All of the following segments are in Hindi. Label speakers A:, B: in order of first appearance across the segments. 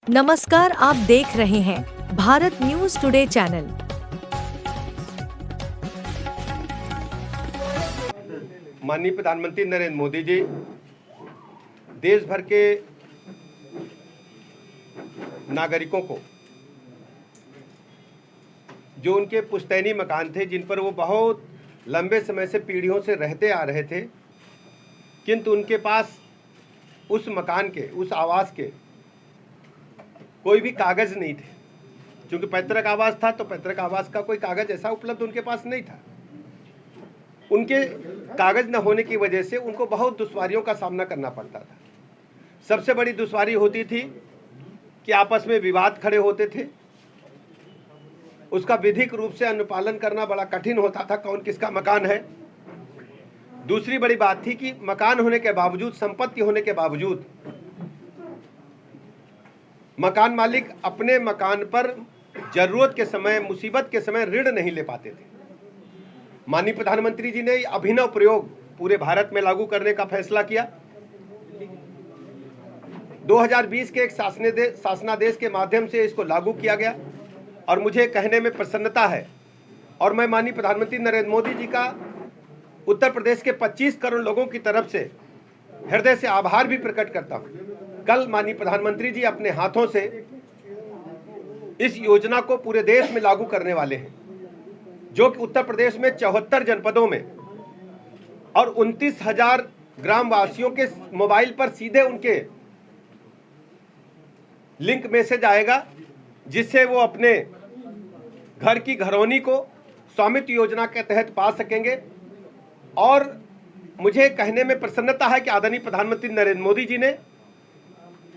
A: नमस्कार, आप देख रहे हैं भारत न्यूज टुडे चैनल।
B: माननीय प्रधानमंत्री नरेंद्र मोदी जी देश भर के नागरिकों को जो उनके पुश्तैनी मकान थे, जिन पर वो बहुत लंबे समय से पीढ़ियों से रहते आ रहे थे, किंतु उनके पास उस मकान के, उस आवास के कोई भी कागज नहीं थे। क्योंकि पैतृक आवास था तो पैतृक आवास का कोई कागज ऐसा उपलब्ध उनके पास नहीं था। उनके कागज न होने की वजह से उनको बहुत दुश्वारियों का सामना करना पड़ता था। सबसे बड़ी दुश्वारी होती थी कि आपस में विवाद खड़े होते थे, उसका विधिक रूप से अनुपालन करना बड़ा कठिन होता था, कौन किसका मकान है। दूसरी बड़ी बात थी कि मकान होने के बावजूद, संपत्ति होने के बावजूद मकान मालिक अपने मकान पर जरूरत के समय, मुसीबत के समय ऋण नहीं ले पाते थे। माननीय प्रधानमंत्री जी ने अभिनव प्रयोग पूरे भारत में लागू करने का फैसला किया। 2020 के एक शासनादेश के माध्यम से इसको लागू किया गया और मुझे कहने में प्रसन्नता है और मैं माननीय प्रधानमंत्री नरेंद्र मोदी जी का उत्तर प्रदेश के 25 करोड़ लोगों की तरफ से हृदय से आभार भी प्रकट करता हूं। कल माननीय प्रधानमंत्री जी अपने हाथों से इस योजना को पूरे देश में लागू करने वाले हैं, जो कि उत्तर प्रदेश में 74 जनपदों में और 29,000 ग्राम वासियों के मोबाइल पर सीधे उनके लिंक मैसेज आएगा, जिससे वो अपने घर की घरौनी को स्वामित्व योजना के तहत पा सकेंगे। और मुझे कहने में प्रसन्नता है कि आदरणीय प्रधानमंत्री नरेंद्र मोदी जी ने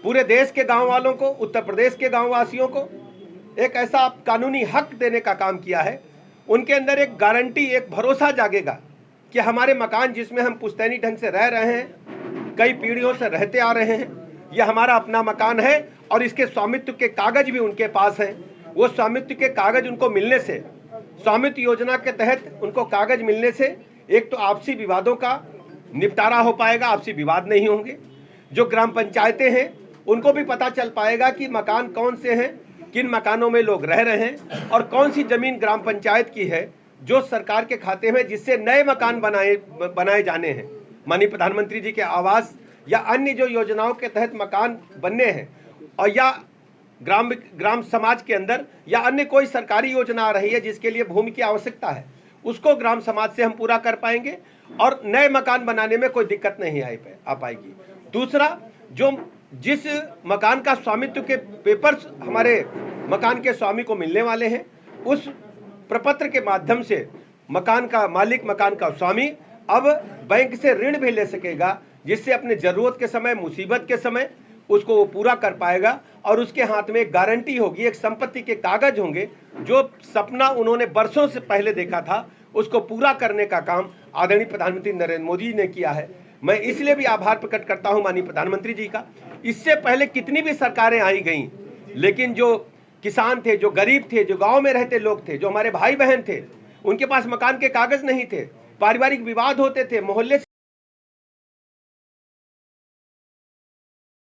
B: पूरे देश के गांव वालों को, उत्तर प्रदेश के गांव वासियों को एक ऐसा कानूनी हक देने का काम किया है। उनके अंदर एक गारंटी, एक भरोसा जागेगा कि हमारे मकान, जिसमें हम पुश्तैनी ढंग से रह रहे हैं, कई पीढ़ियों से रहते आ रहे हैं, यह हमारा अपना मकान है और इसके स्वामित्व के कागज भी उनके पास हैं। वो स्वामित्व के कागज उनको मिलने से, स्वामित्व योजना के तहत उनको कागज मिलने से एक तो आपसी विवादों का निपटारा हो पाएगा, आपसी विवाद नहीं होंगे। जो ग्राम पंचायतें हैं उनको भी पता चल पाएगा कि मकान कौन से हैं, किन मकानों में लोग रह रहे हैं और कौन सी जमीन ग्राम पंचायत की है जो सरकार के खाते में, जिससे नए मकान बनाए जाने हैं। माननीय प्रधानमंत्री जी के आवास या अन्य जो योजनाओं के तहत मकान बनने हैं, और या ग्राम समाज के अंदर या अन्य कोई सरकारी योजना आ रही है जिसके लिए भूमि की आवश्यकता है, उसको ग्राम समाज से हम पूरा कर पाएंगे और नए मकान बनाने में कोई दिक्कत नहीं आ पाएगी। दूसरा, जिस मकान का स्वामित्व के पेपर्स हमारे मकान के स्वामी को मिलने वाले हैं, उस प्रपत्र के माध्यम से मकान का मालिक, मकान का स्वामी अब बैंक से ऋण भी ले सकेगा, जिससे अपने जरूरत के समय, मुसीबत के समय उसको वो पूरा कर पाएगा और उसके हाथ में एक गारंटी होगी, एक संपत्ति के कागज होंगे। जो सपना उन्होंने बरसों से पहले देखा था, उसको पूरा करने का काम आदरणीय प्रधानमंत्री नरेंद्र मोदी ने किया है। मैं इसलिए भी आभार प्रकट करता हूं माननीय प्रधानमंत्री जी का। इससे पहले कितनी भी सरकारें आई गईं, लेकिन जो किसान थे, जो गरीब थे, जो गांव में रहते लोग थे, जो हमारे भाई बहन थे, उनके पास मकान के कागज नहीं थे, पारिवारिक विवाद होते थे, मोहल्ले